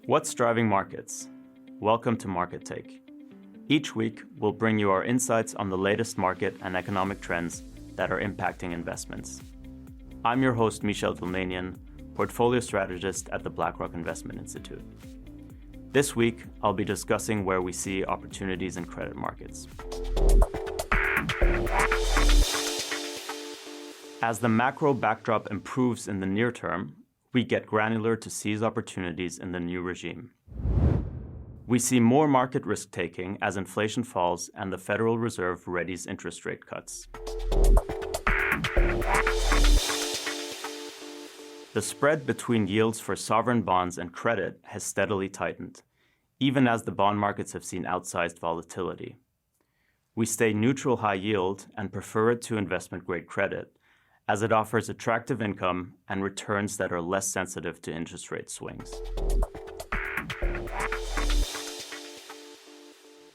What's driving markets? Welcome to Market Take. Each week, we'll bring you our insights on the latest market and economic trends that are impacting investments. I'm your host, Michel Dilmanian, portfolio strategist at the BlackRock Investment Institute. This week, I'll be discussing where we see opportunities in credit markets. As the macro backdrop improves in the near term, we get granular to seize opportunities in the new regime. We see more market risk-taking as inflation falls and the Federal Reserve readies interest rate cuts. The spread between yields for sovereign bonds and credit has steadily tightened, even as the bond markets have seen outsized volatility. We stay neutral high yield and prefer it to investment-grade credit, as it offers attractive income and returns that are less sensitive to interest rate swings.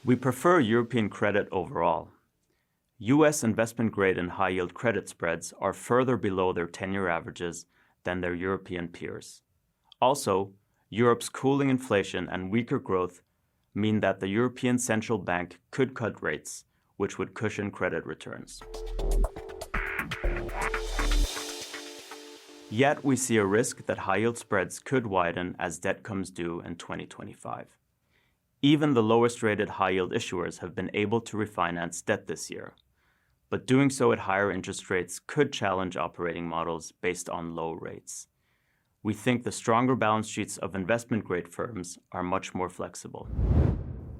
We prefer European credit overall. U.S. investment-grade and high-yield credit spreads are further below their 10-year averages than their European peers. Also, Europe's cooling inflation and weaker growth mean that the European Central Bank could cut rates, which would cushion credit returns. Yet we see a risk that high-yield spreads could widen as debt comes due in 2025. Even the lowest-rated high-yield issuers have been able to refinance debt this year, but doing so at higher interest rates could challenge operating models based on low rates. We think the stronger balance sheets of investment-grade firms are much more flexible.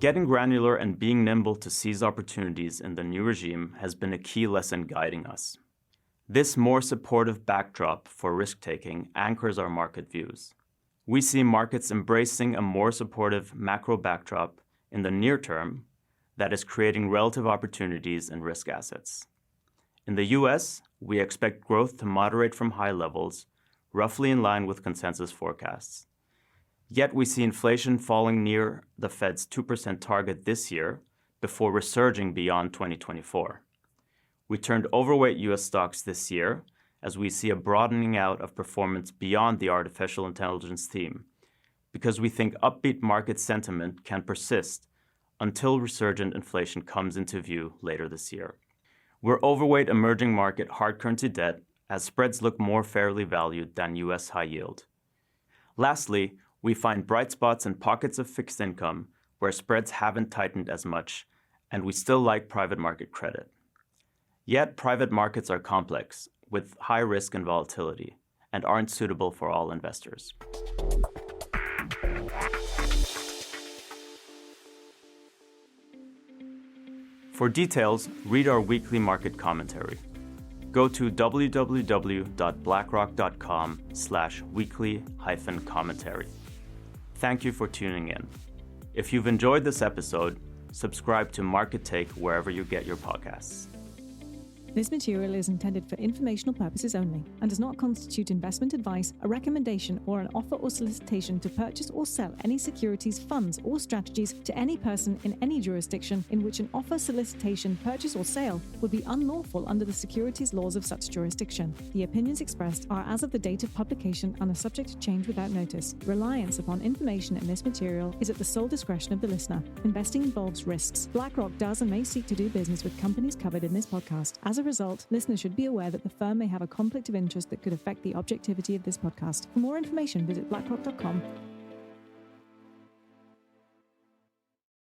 Getting granular and being nimble to seize opportunities in the new regime has been a key lesson guiding us. This more supportive backdrop for risk-taking anchors our market views. We see markets embracing a more supportive macro backdrop in the near term that is creating relative opportunities in risk assets. In the US, we expect growth to moderate from high levels, roughly in line with consensus forecasts. Yet we see inflation falling near the Fed's 2% target this year before resurging beyond 2024. We turned overweight U.S. stocks this year as we see a broadening out of performance beyond the artificial intelligence theme, because we think upbeat market sentiment can persist until resurgent inflation comes into view later this year. We're overweight emerging market hard currency debt as spreads look more fairly valued than U.S. high yield. Lastly, we find bright spots in pockets of fixed income where spreads haven't tightened as much, and we still like private market credit. Yet private markets are complex, with high risk and volatility, and aren't suitable for all investors. For details, read our weekly market commentary. Go to www.blackrock.com/weekly-commentary. Thank you for tuning in. If you've enjoyed this episode, subscribe to Market Take wherever you get your podcasts. This material is intended for informational purposes only and does not constitute investment advice, a recommendation, or an offer or solicitation to purchase or sell any securities, funds, or strategies to any person in any jurisdiction in which an offer, solicitation, purchase, or sale would be unlawful under the securities laws of such jurisdiction. The opinions expressed are as of the date of publication and are subject to change without notice. Reliance upon information in this material is at the sole discretion of the listener. Investing involves risks. BlackRock does and may seek to do business with companies covered in this podcast. As a result, listeners should be aware that the firm may have a conflict of interest that could affect the objectivity of this podcast. For more information, visit blackrock.com.